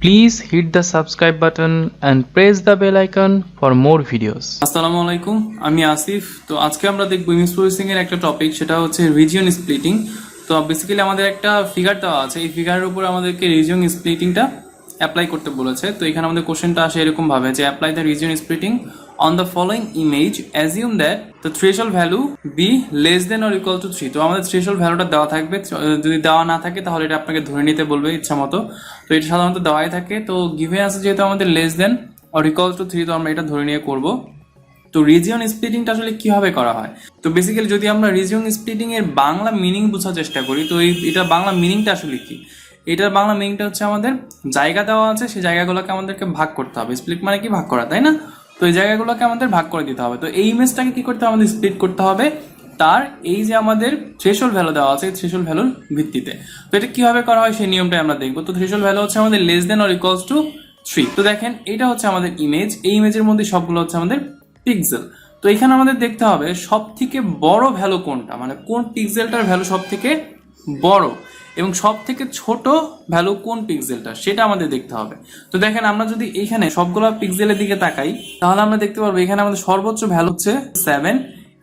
Please hit the subscribe button and press the bell icon for more videos. আসসালামু আলাইকুম, আমি আসিফ। তো আজকে আমরা দেখব ইমেজ প্রসেসিং এর একটা টপিক, সেটা হচ্ছে রিজিয়ন স্প্লিটিং। তো বেসিক্যালি আমাদের একটা ফিগার দেওয়া আছে, এই ফিগারের উপর আমাদেরকে রিজিয়ন স্প্লিটিংটা অ্যাপ্লাই করতে বলেছে। তো এখানে আমাদের কোশ্চেনটা আসে এরকম ভাবে যে apply the region splitting on the following image, assume that the threshold value be less than or equal to 3। তো আমাদের থ্রেশহোল্ড ভ্যালুটা দেওয়া থাকবে, যদি দেওয়া না থাকে তাহলে এটা আপনাকে ধরে নিতে বলবে ইচ্ছা মতো। তো এটা সাধারণত দেওয়াই থাকে। তো গিভেন আছে যেহেতু আমাদের less than or equal to 3, তো আমরা এটা ধরে নিয়ে করবো। তো রিজিয়ন স্প্লিটিংটা আসলে কিভাবে করা হয়? তো বেসিক্যালি যদি আমরা রিজিয়ন স্প্লিটিং এর বাংলা মিনিং বোঝার চেষ্টা করি, তো এটা বাংলা মিনিংটা আসলে কি? এটার বাংলা মিনিংটা হচ্ছে আমাদের জায়গা দেওয়া আছে, সেই জায়গাগুলোকে আমাদেরকে ভাগ করতে হবে। স্প্লিট মানে কি? ভাগ করা, তাই না? তো এই জায়গাগুলোকে আমাদের ভাগ করে দিতে হবে। তো এই ইমেজটাকে কি করতে হবে? আমাদের স্প্লিট করতে হবে তার এই যে আমাদের থ্রেশহোল্ড ভ্যালু দেওয়া আছে, থ্রেশহোল্ড ভ্যালুর ভিত্তিতে। তো এটা কিভাবে করা হয় সেই নিয়মটাই আমরা দেখবো। তো থ্রেশহোল্ড ভ্যালু হচ্ছে আমাদের less than or equals to 3। তো দেখেন এটা হচ্ছে আমাদের ইমেজ, এই ইমেজের মধ্যে সবগুলো হচ্ছে আমাদের পিক্সেল। তো এখানে আমাদের দেখতে হবে সব থেকে বড় ভ্যালু কোনটা, মানে কোন পিক্সেলটার ভ্যালু সব থেকে বড় এবং সব থেকে ছোট ভ্যালু কোন পিক্সেলটা, সেটা আমাদের দেখতে হবে। তো দেখেন আমরা যদি এখানে সবগুলো পিক্সেলের দিকে তাকাই, তাহলে আমরা দেখতে পারবো এখানে আমাদের সর্বোচ্চ ভ্যালু হচ্ছে 7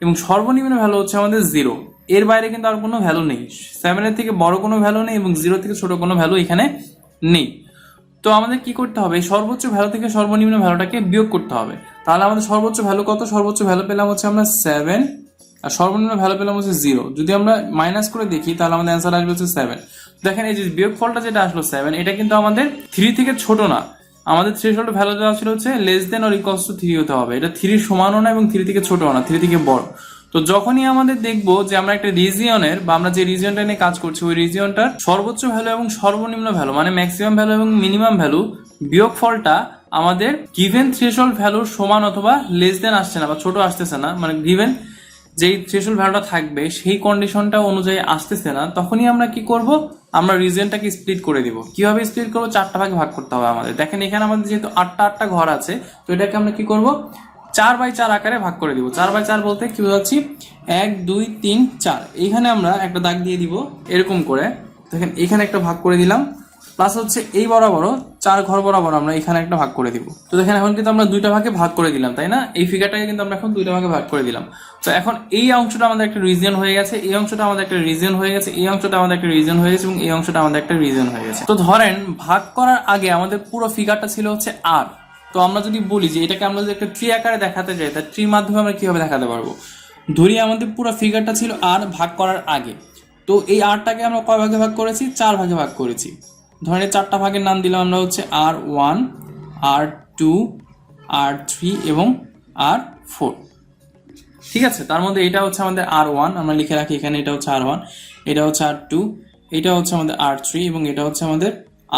এবং সর্বনিম্ন ভ্যালু হচ্ছে আমাদের 0। এর বাইরে কিন্তু আর কোনো ভ্যালু নেই। 7 এর থেকে বড় কোনো ভ্যালু নেই এবং 0 থেকে ছোট কোনো ভ্যালু এখানে নেই। তো আমাদের কি করতে হবে? সর্বোচ্চ ভ্যালু থেকে সর্বনিম্ন ভ্যালুটাকে বিয়োগ করতে হবে। তাহলে আমাদের সর্বোচ্চ ভ্যালু কত? সর্বোচ্চ ভ্যালু পেলাম হচ্ছে আমরা 7 আর সর্বনিম্ন ভ্যালু পেলাম হচ্ছে 0। যদি আমরা মাইনাস করে দেখি তাহলে আমাদের অ্যান্সার আসবে হচ্ছে 7। দেখেন এই যে বিয়োগ ফলটা যেটা আসলো 7, এটা কিন্তু আমাদের 3 থেকে ছোট না। আমাদের থ্রেশহোল্ড ভ্যালু দেওয়া ছিল হচ্ছে less than or equals to 3 হতে হবে। এটা 3 সমানও না এবং 3 থেকে ছোটও না, 3 থেকে বড়। তো যখনই আমাদের দেখবো যে আমরা একটা রিজিয়নের বা আমরা যে রিজিয়নটা নিয়ে কাজ করছি ওই রিজিয়নটার সর্বোচ্চ ভ্যালু এবং সর্বনিম্ন ভ্যালু মানে ম্যাক্সিমাম ভ্যালু এবং মিনিমাম ভ্যালু বিয়োগফলটা আমাদের গিভেন থ্রেশহোল্ড ভ্যালুর সমান অথবা লেস দেন আসছে না বা ছোট আসতেছে না, মানে গিভেন যেই থ্রেশহোল্ড ভ্যালুটা থাকবে সেই কন্ডিশনটা অনুযায়ী আসতেছে না, তখনই আমরা কি করব? আমরা রিজিয়নটাকে স্প্লিট করে দিব। কিভাবে স্প্লিট করবো? 4টা ভাগে ভাগ করতে হবে আমাদের। দেখেন এখানে আমাদের যেহেতু 8টা ঘর আছে, তো এটাকে আমরা কি করব? 4/4 আকারে ভাগ করে দিব। 4/4 বলতে কি বোঝাচ্ছি? 1 2 3 4। এইখানে আমরা একটা দাগ দিয়ে দিব এরকম করে। দেখেন এখানে একটা ভাগ করে দিলাম, প্লাস হচ্ছে এই বরাবর 4 ঘর বরাবর আমরা এখানে একটা ভাগ করে দিব। তো দেখেন এখন কিন্তু আমরা 2টা ভাগে ভাগ করে দিলাম, তাই না? এই ফিগারটাকে কিন্তু আমরা এখন 2টা ভাগে ভাগ করে দিলাম। তো এখন এই অংশটা আমাদের একটা রিজিয়ন হয়ে গেছে, এই অংশটা আমাদের একটা রিজিয়ন হয়ে গেছে, এই অংশটা আমাদের একটা রিজিয়ন হয়ে গেছে এবং এই অংশটা আমাদের একটা রিজিয়ন হয়ে গেছে। তো ধরেন ভাগ করার আগে আমাদের পুরো ফিগারটা ছিল হচ্ছে আর। তো আমরা যদি বলি যে এটাকে আমরা যদি একটা ট্রি আকারে দেখাতে চাই, তার ট্রির মাধ্যমে আমরা কিভাবে দেখাতে পারবো? ধরি আমাদের পুরো ফিগারটা ছিল আর ভাগ করার আগে। তো এই আরটাকে আমরা কয় ভাগে ভাগ করেছি? 4 ভাগে ভাগ করেছি। ধরেন 4টা ভাগের নাম দিলাম আমরা হচ্ছে R1, R2, R3 এবং R4। ঠিক আছে, তার মধ্যে এটা হচ্ছে আমাদের R1, আমরা লিখে রাখি এখানে, এটা হচ্ছে R1, এটা হচ্ছে R2, এটা হচ্ছে আমাদের R3 এবং এটা হচ্ছে আমাদের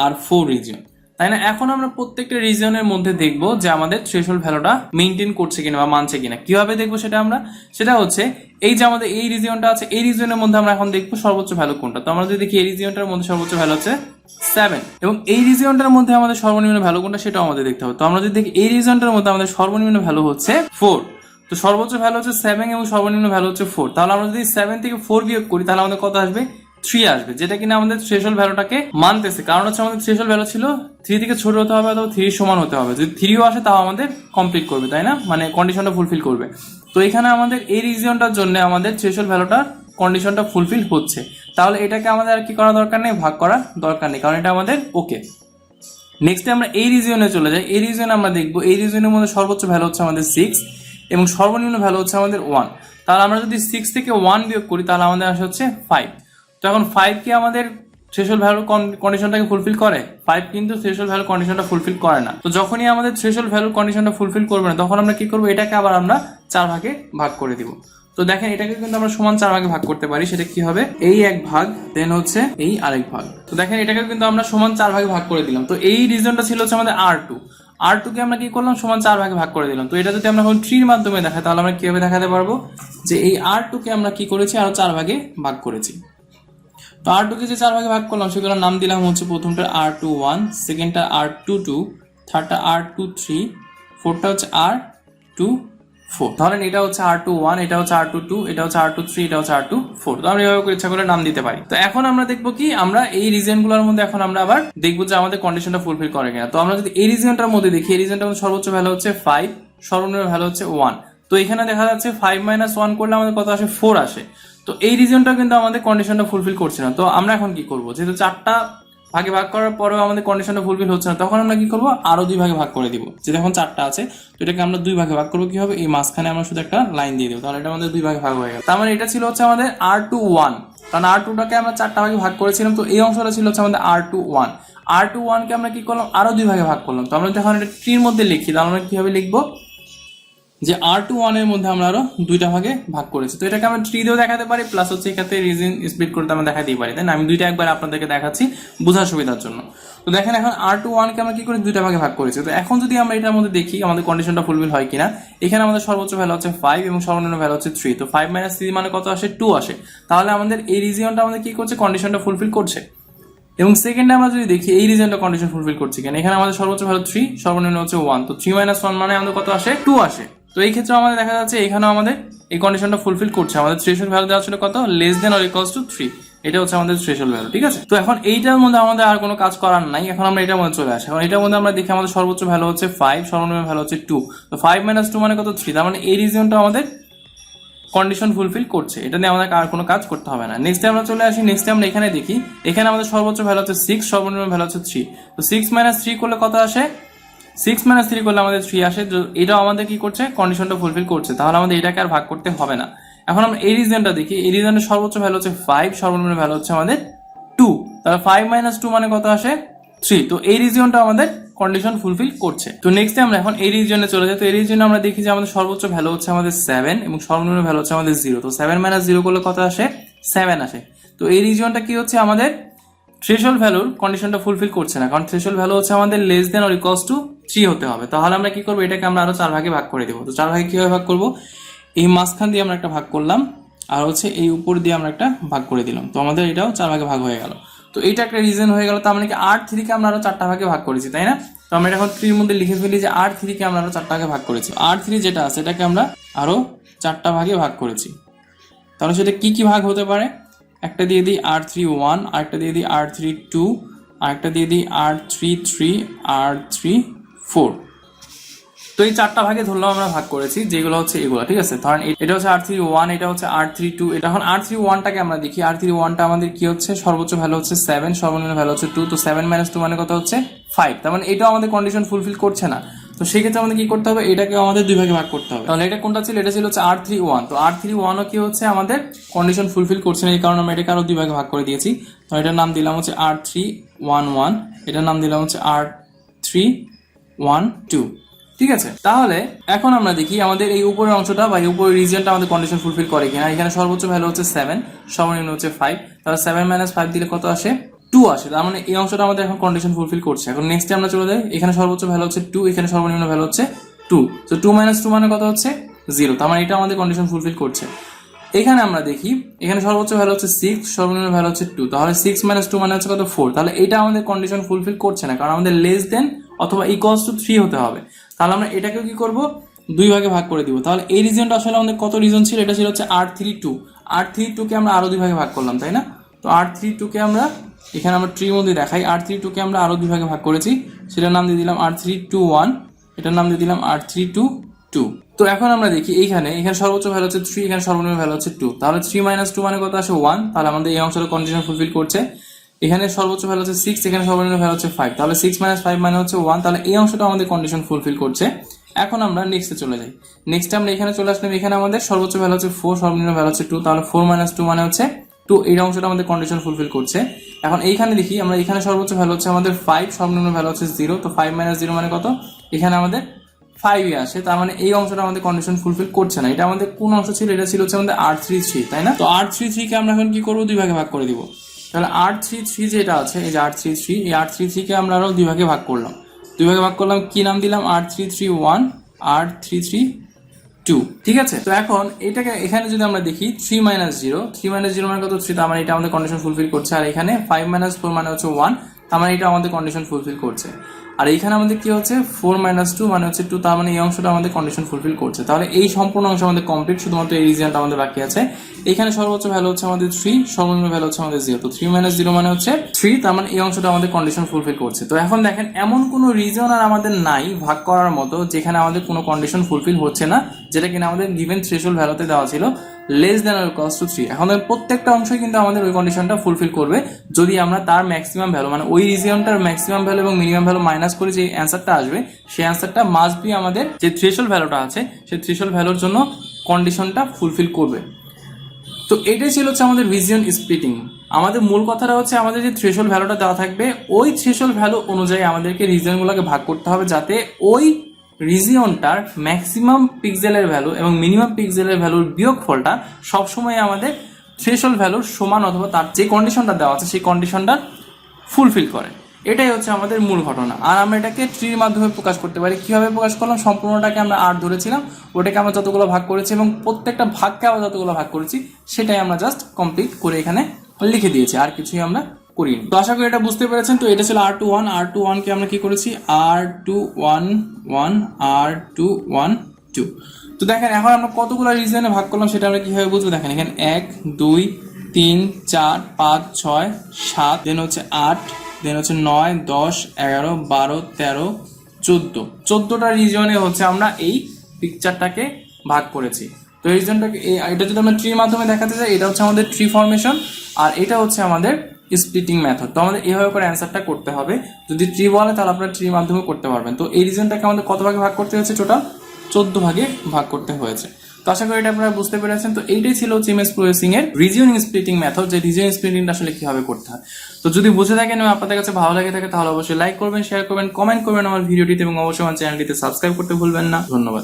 R4 রিজিয়ন, তাই না? এখন আমরা প্রত্যেকটা রিজিয়নের মধ্যে দেখবো যে আমাদের থ্রেশহোল্ড ভ্যালুটা মেইনটেইন করছে কিনা বা মানছে কিনা। কিভাবে দেখবো সেটা হচ্ছে এই যে আমাদের এই রিজিয়নটা আছে, এই রিজিয়নের মধ্যে আমরা এখন দেখবো সর্বোচ্চ ভ্যালু কোনটা। তো আমরা যদি দেখি এই রিজিয়নটার মধ্যে সর্বোচ্চ ভ্যালু হচ্ছে 7 এবং এই রিজিয়নটার মধ্যে আমাদের সর্বনিম্ন ভ্যালু কোনটা সেটাও আমাদের দেখতে হবে। তো আমরা যদি দেখি এই রিজিয়নটার মধ্যে আমাদের সর্বনিম্ন ভ্যালু হচ্ছে 4, তো সর্বোচ্চ ভ্যালু হচ্ছে 7 এবং সর্বনিম্ন ভ্যালু হচ্ছে 4। তাহলে আমরা যদি 7 থেকে 4 বিয়োগ করি তাহলে আমাদের কত আসবে? 3 আসবে, যেটা কিনা আমাদের থ্রেশহোল্ড ভ্যালুটাকে মানতেছে। কারণ হচ্ছে আমাদের থ্রেশহোল্ড ভ্যালু ছিল 3 থেকে ছোট হতে হবে অথবা 3 সমান হতে হবে। যদি 3ও আসে তাও আমাদের কমপ্লিট করবে, তাই না? মানে কন্ডিশনটা ফুলফিল করবে। তো এখানে আমাদের এই রিজিয়নটার জন্য আমাদের থ্রেশহোল্ড ভ্যালুটার কন্ডিশনটা ফুলফিল হচ্ছে। তাহলে এটাকে আমাদের আর কি করা দরকার নেই, ভাগ করা দরকার নেই, কারণ এটা আমাদের ওকে। নেক্সটে আমরা এই রিজিয়নে চলে যাই। এই রিজিয়নে আমরা দেখবো এই রিজিয়নের মধ্যে সর্বোচ্চ ভ্যালু হচ্ছে আমাদের 6 এবং সর্বনিম্ন ভ্যালু হচ্ছে আমাদের 1। তাহলে আমরা যদি 6 থেকে 1 বিয়োগ করি তাহলে আমাদের আসে হচ্ছে 5। তো এখন 5 কি আমাদের থ্রেশহোল্ড ভ্যালু কন্ডিশনটাকে ফুলফিল করে? 5 কিন্তু থ্রেশহোল্ড ভ্যালু কন্ডিশনটা ফুলফিল করে না। তো যখনই আমাদের থ্রেশহোল্ড ভ্যালু কন্ডিশনটা ফুলফিল করবে না, তখন আমরা কি করবো? এটাকে আবার আমরা 4 ভাগে ভাগ করে দিব। তো দেখেন এটাকে কিন্তু আমরা সমান 4 ভাগে ভাগ করতে পারি। সেটা কি হবে? এই এক ভাগ দেন হচ্ছে এই আরেক ভাগ। তো দেখেন এটাকে কিন্তু আমরা সমান 4 ভাগে ভাগ করে দিলাম। তো এই রিজনটা ছিল হচ্ছে আমাদের R2 কে আমরা কি করলাম? সমান 4 ভাগে ভাগ করে দিলাম। তো এটা যদি আমরা এখন ট্রির মাধ্যমে দেখাই তাহলে আমরা কিভাবে দেখাতে পারবো যে এই R2 কে আমরা কি করেছি? আরো 4 ভাগে ভাগ করেছি। তো R2 কে যে 4 ভাগে ভাগ করলাম সেগুলোর নাম দিলাম হচ্ছে প্রথমটা R21, সেকেন্ডটা R22, থার্ডটা R23, ফোর্থটা হচ্ছে R24। 4। তাহলে এটা হচ্ছে R21, এটা হচ্ছে R22, এটা হচ্ছে R23, এটা হচ্ছে R24। তো আমরা এভাবে ইচ্ছা করে নাম দিতে পারি। তো এখন আমরা দেখবো কি, আমরা এই রিজিয়নগুলোর মধ্যে এখন আমরা আবার দেখবো যে আমাদের কন্ডিশনটা ফুলফিল করে কিনা। তো আমরা যদি এই রিজিয়নটার মধ্যে দেখি, এই রিজিয়নটার মধ্যে সর্বোচ্চ ভ্যালু হচ্ছে 5, সর্বনিম্ন ভ্যালু হচ্ছে 1। তো এখানে দেখা যাচ্ছে 5 - 1 করলে আমাদের কত আসে, 4 আসে। তো এই রিজিয়নটা কিন্তু আমাদের কন্ডিশনটা ফুলফিল করছে না। তো আমরা এখন কি করবো, যেহেতু 4টা ভাগে ভাগ করার পরেও আমাদের কন্ডিশনটা ফুলফিল হচ্ছে না, তখন আমরা কি করবো, আরো 2 ভাগে ভাগ করে দিব। যেটা এখন 4টা আছে, তো এটাকে আমরা 2 ভাগে ভাগ করবো। কি হবে, এই মাঝখানে আমরা শুধু একটা লাইন দিয়ে দেবো, তাহলে এটা আমাদের 2 ভাগে ভাগ হয়ে গেল। তার মানে এটা ছিল হচ্ছে আমাদের R21, কারণ R2টাকে আমরা 4টা ভাগে ভাগ করেছিলাম। তো এই অংশটা ছিল হচ্ছে আমাদের R21। R21কে আমরা কি করলাম, আরো 2 ভাগে ভাগ করলাম। তো আমরা যখন এটা ট্রির মধ্যে লিখি, তাহলে আমরা কিভাবে লিখবো, যে R21 এর মধ্যে আমরা আরো 2টা ভাগে ভাগ করেছি। তো এটাকে আমরা ট্রি দিয়েও দেখাতে পারি, প্লাস হচ্ছে এখানে রিজন স্প্লিট করতে আমরা দেখাতেই পারি, তাই না? আমি 2টা একবার আপনাদেরকে দেখাচ্ছি বোঝার সুবিধার জন্য। তো দেখেন এখন R21কে আমরা কি করে 2টা ভাগে ভাগ করেছি। তো এখন যদি আমরা এটার মধ্যে দেখি আমাদের কন্ডিশনটা ফুলফিল হয় কিনা, এখানে আমাদের সর্বোচ্চ ভ্যালু হচ্ছে 5 এবং সর্বনিম্ন ভ্যালু হচ্ছে 3। তো 5 - 3 মানে কত আসে, 2 আসে। তাহলে আমাদের এই রিজিয়নটা আমাদের কি করছে, কন্ডিশনটা ফুলফিল করছে। এবং সেকেন্ডে আমরা যদি দেখি এই রিজনটা কন্ডিশন ফুলফিল করছে কিনা, এখানে আমাদের সর্বোচ্চ ভ্যালু 3, সর্বনিম্ন হচ্ছে 1। তো 3 - 1 মানে আমাদের কত আসে, 2 আসে। তো এই ক্ষেত্রে আমাদের দেখা যাচ্ছে এখানেও আমাদের এই কন্ডিশনটা ফুলফিল করছে। আমাদের থ্রেশহোল্ড ভ্যালু দেওয়া ছিল কত, less than or equals to 3। এটা হচ্ছে আমাদের থ্রেশহোল্ড ভ্যালু, ঠিক আছে? তো এখন এইটার মধ্যে আমাদের আর কোনো কাজ করার নাই, এখন আমরা এটার মধ্যে চলে আসি। এখন এটার মধ্যে আমরা দেখি আমাদের সর্বোচ্চ ভ্যালু হচ্ছে 5, সর্বনিম্ন ভ্যালু হচ্ছে 2। তো 5 - 2 মানে কত, 3। তার মানে এই রিজনটা আমাদের কন্ডিশন ফুলফিল করছে, এটা নিয়ে আমাদের আর কোনো কাজ করতে হবে না। নেক্সটে আমরা চলে আসি, নেক্সটে আমরা এখানে দেখি, এখানে আমাদের সর্বোচ্চ ভ্যালু হচ্ছে 6, সর্বনিম্ন ভ্যালু হচ্ছে 3। তো 6 - 3 করলে কত আসে, 6 - 3 করলে আমাদের 3 আসে। এটাও আমাদের কি করছে, কন্ডিশনটা ফুলফিল করছে। তাহলে আমাদের এটাকে আর ভাগ করতে হবে না। এখন আমরা এই রিজনটা দেখি, এই রিজনের সর্বোচ্চ ভ্যালু হচ্ছে 5, সর্বনিম্ন ভ্যালু হচ্ছে আমাদের 2। তাহলে 5 - 2 মানে কত আসে, 3। তো এই রিজিয়নটা আমাদের কন্ডিশন ফুলফিল করছে। তো নেক্সটে আমরা এখন এই রিজিয়নে চলে যাই। তো এই রিজিয়নে আমরা দেখি যে আমাদের সর্বোচ্চ ভ্যালু হচ্ছে আমাদের 7 এবং সর্বনিম্ন ভ্যালু হচ্ছে আমাদের 0। তো 7 - 0 করলে কত আসে, 7 আসে। তো এই রিজিয়নটা কি হচ্ছে, আমাদের থ্রেশহোল্ড ভ্যালুর কন্ডিশনটা ফুলফিল করছে না, কারণ থ্রেশহোল্ড ভ্যালু হচ্ছে আমাদের less than or equals to 3 হতে হবে। তাহলে আমরা কি করবো, এটাকে আমরা আরো 4 ভাগে ভাগ করে দেবো। তো 4 ভাগে কিভাবে ভাগ করবো, এই মাঝখান দিয়ে আমরা একটা ভাগ করলাম, আর হচ্ছে এই উপর দিয়ে আমরা একটা ভাগ করে দিলাম। তো আমাদের এটাও 4 ভাগে ভাগ হয়ে গেল। তো এইটা একটা রিজন হয়ে গেল। তার মানে কি R3কে আমরা আরো 4টা ভাগে ভাগ করেছি, তাই না? তো আমরা এখন ট্রির মধ্যে লিখে ফেলি যে R3কে আমরা আরো 4টা ভাগে ভাগ করেছি। R3 যেটা আছে এটাকে আমরা আরো 4টা ভাগে ভাগ করেছি। তাহলে সেটা কি কি ভাগ হতে পারে, একটা দিয়ে দিই R31, আরেকটা দিয়ে দিই R32, আরেকটা দিয়ে দিই R33, R34। তো এই 4টা ভাগে ধরলাম আমরা ভাগ করেছি, যেগুলো হচ্ছে এগুলো, ঠিক আছে? ধরেন এটা হচ্ছে R31, এটা হচ্ছে R32। এটা এখন R31টাকে আমরা দেখি, R31টা আমাদের কি হচ্ছে, সর্বোচ্চ ভ্যালু হচ্ছে 7, সর্বনিম্ন ভ্যালু হচ্ছে 2। তো 7 - 2 মানে কত হচ্ছে, 5। তার মানে এটাও আমাদের কন্ডিশন ফুলফিল করছে না। তো সেক্ষেত্রে আমাদের কি করতে হবে, এটাকে আমাদের 2 ভাগে ভাগ করতে হবে। তাহলে এটা কোনটা ছিল, এটা ছিল হচ্ছে R31। তো R31ও কি হচ্ছে, আমাদের কন্ডিশন ফুলফিল করছে না, এই কারণে আমরা এটাকে আরো 2 ভাগে ভাগ করে দিয়েছি। তো এটার নাম দিলাম হচ্ছে R311, এটার নাম দিলাম হচ্ছে R312, ঠিক আছে? তাহলে এখন আমরা দেখি আমাদের এই উপরের অংশটা বা এই উপরের রিজিয়নটা আমাদের কন্ডিশন ফুলফিল করে কিনা। এখানে সর্বোচ্চ ভ্যালু হচ্ছে 7, সর্বনিম্ন হচ্ছে 5। তাহলে 7 - 5 দিলে কত আসে, 2 আসে। তার মানে এই অংশটা আমাদের এখন কন্ডিশন ফুলফিল করছে। এখন নেক্সটে আমরা চলে যাই, এখানে সর্বোচ্চ ভ্যালু হচ্ছে 2, এখানে সর্বনিম্ন ভ্যালু হচ্ছে 2। তো 2 - 2 মানে কত হচ্ছে, 0। তার মানে এটা আমাদের কন্ডিশন ফুলফিল করছে। এখানে আমরা দেখি, এখানে সর্বোচ্চ ভ্যালু হচ্ছে 6, সর্বনিম্ন ভ্যালু হচ্ছে 2। তাহলে 6 - 2 মানে হচ্ছে কত, 4। তাহলে এটা আমাদের কন্ডিশন ফুলফিল করছে না, কারণ আমাদের লেস দেন অথবা ইকুয়ালস টু 3 হতে হবে। তাহলে আমরা এটাকেও কি করব, 2 ভাগে ভাগ করে দিব। তাহলে এই রিজনটা আসলে আমাদের কত রিজন ছিল, এটা ছিল হচ্ছে R32। R32কে আমরা আরো 2 ভাগে ভাগ করলাম, তাই না? তো R32কে আমরা এখানে আমরা ট্রির মধ্যে দেখাই, R32কে আমরা আরো 2 ভাগে ভাগ করেছি। সেটার নাম দিয়ে দিলাম R321, এটার নাম দিয়ে দিলাম R322। তো এখন আমরা দেখি, এখানে সর্বোচ্চ ভ্যালু হচ্ছে 3, এখানে সর্বনিম্ন ভ্যালু হচ্ছে 2। তাহলে 3 - 2 মানে কত আসে, 1। তাহলে আমাদের এই অংশটা কন্ডিশন ফুলফিল করছে। এখানে সর্বোচ্চ ভ্যালু হচ্ছে 6, এখানে সর্বনিম্ন ভ্যালু হচ্ছে 5। তাহলে 6 - 5 মানে হচ্ছে 1। তাহলে এই অংশটা আমাদের কন্ডিশন ফুলফিল করছে। এখন আমরা নেক্সটে চলে যাই। নেক্সটে আমরা এখানে চলে আসলাম, এখানে আমাদের সর্বোচ্চ ভ্যালু হচ্ছে 4, সর্বনিম্ন ভ্যালু হচ্ছে 2। তাহলে 4 - 2 মানে হচ্ছে 2। এই অংশটা আমাদের কন্ডিশন ফুলফিল করছে। এখন এইখানে দেখি আমরা, এখানে সর্বোচ্চ ভ্যালু হচ্ছে আমাদের 5, সর্বনিম্ন ভ্যালু হচ্ছে 0। তো 5 - 0 মানে কত, এখানে আমাদের 5ই আসে। তার মানে এই অংশটা আমাদের কন্ডিশন ফুলফিল করছে না। এটা আমাদের কোন অংশ ছিল, এটা ছিল হচ্ছে আমাদের R33, তাই না? তো R33কে আমরা এখন কি করবো, 2 ভাগে ভাগ করে দিব। তাহলে R33 যেটা আছে, এই যে R33, এই R33কে আমরা আরো 2 ভাগে ভাগ করলাম। 2 ভাগে ভাগ করলাম, কি নাম দিলাম, R331, R332, ঠিক আছে? তো এখন এটাকে এখানে যদি আমরা দেখি, 3 - 0, 3 - 0 মানে কত, 3। তার মানে এটা আমাদের কন্ডিশন ফুলফিল করছে। আর এখানে 5 - 4 মানে হচ্ছে 1। তার মানে এটা আমাদের কন্ডিশন ফুলফিল করছে। আর এইখানে আমাদের কি হচ্ছে 4 - 2 মানে হচ্ছে 2, তার মানে এই অংশটা আমাদের কন্ডিশন ফুলফিল করছে। তাহলে এই সম্পূর্ণ অংশ আমাদের কমপ্লিট, শুধুমাত্র এই রিজিয়নটা আমাদের বাকি আছে। এখানে সর্বোচ্চ ভ্যালু হচ্ছে আমাদের 3, সর্বনিম্ন ভ্যালু হচ্ছে আমাদের 0। তো 3 - 0 মানে হচ্ছে 3, তার মানে এই অংশটা আমাদের কন্ডিশন ফুলফিল করছে। তো এখন দেখেন এমন কোনো রিজন আর আমাদের নাই ভাগ করার মতো যেখানে আমাদের কোনো কন্ডিশন ফুলফিল হচ্ছে না, যেটা কিনা আমাদের গিভেন থ্রেশহোল্ড ভ্যালুতে দেওয়া ছিল less than or equals to 3। এখন প্রত্যেকটা অংশই কিন্তু আমাদের ওই কন্ডিশনটা ফুলফিল করবে যদি আমরা তার ম্যাক্সিমাম ভ্যালু মানে ওই রিজিয়নটার ম্যাক্সিমাম ভ্যালু এবং মিনিমাম ভ্যালু মাইনাস করে যে অ্যান্সারটা আসবে সেই অ্যান্সারটা মাস্ট বি আমাদের যে থ্রেশহোল্ড ভ্যালুটা আছে সেই থ্রেশহোল্ড ভ্যালুর জন্য কন্ডিশনটা ফুলফিল করবে। তো এটাই ছিল হচ্ছে আমাদের রিজিয়ন স্প্লিটিং। আমাদের মূল কথাটা হচ্ছে আমাদের যে থ্রেশহোল্ড ভ্যালুটা দেওয়া থাকবে ওই থ্রেশহোল্ড ভ্যালু অনুযায়ী আমাদেরকে রিজিয়নগুলোকে ভাগ করতে হবে, যাতে ওই রিজিয়নটার ম্যাক্সিমাম পিক্সেলের ভ্যালু এবং মিনিমাম পিক্সেলের ভ্যালুর বিয়োগফলটা সবসময় আমাদের থ্রেশহোল্ড ভ্যালুর সমান অথবা তার যে কন্ডিশনটা দেওয়া আছে সেই কন্ডিশনটা ফুলফিল করে। এটাই হচ্ছে আমাদের মূল ঘটনা। আর আমরা এটাকে ট্রির মাধ্যমে প্রকাশ করতে পারি। কিভাবে প্রকাশ করলাম, সম্পূর্ণটাকে আমরা 8 ধরেছিলাম, ওটাকে আমরা যতগুলো ভাগ করেছি এবং প্রত্যেকটা ভাগকে আমরা যতগুলো ভাগ করেছি সেটাই আমরা জাস্ট কমপ্লিট করে এখানে লিখে দিয়েছি, আর কিছুই আমরা করিনি। তো আশা করি এটা বুঝতে পেরেছেন। তো এটা ছিল R21। R21 কে আমরা কি করেছি, R211 R212। তো দেখেন এখন আমরা কতগুলো রিজনে ভাগ করলাম সেটা আমরা কিভাবে বুঝবো। দেখেন এখানে 1 2 3 4 5 6 7, দেন হচ্ছে 8, দেন হচ্ছে 9 10 11 12 13 14। 14টা রিজনে হচ্ছে আমরা এই পিকচারটাকে ভাগ করেছি। তো এই রিজনটাকে এটা যদি আমরা ট্রির মাধ্যমে দেখাতে চাই, এটা হচ্ছে আমাদের ট্রি ফরমেশন আর এটা হচ্ছে আমাদের স্প্লিটিং মেথড। তো আমাদের এইভাবে করে অ্যান্সারটা করতে হবে। যদি ট্রি বলে তাহলে আপনারা ট্রির মাধ্যমে করতে পারবেন। তো এই রিজনটাকে আমাদের কত ভাগে ভাগ করতে হয়েছে, টোটাল 14 ভাগে ভাগ করতে হয়েছে। তো আশা করি এটা আপনারা বুঝতে পেরেছেন। তো এইটাই ছিল ইমেজ প্রসেসিং এর রিজিয়নিং স্প্লিটিং মেথড, যে রিজিয়ন স্প্লিটিংটা আসলে কিভাবে করতে হয়। তো যদি বুঝে থাকেন এবং আপনাদের কাছে ভালো লাগে থাকে তাহলে অবশ্যই লাইক করবেন, শেয়ার করবেন, কমেন্ট করবেন আমার ভিডিওটিতে এবং অবশ্যই আমার চ্যানেলটিতে সাবস্ক্রাইব করতে ভুলবেন না। ধন্যবাদ।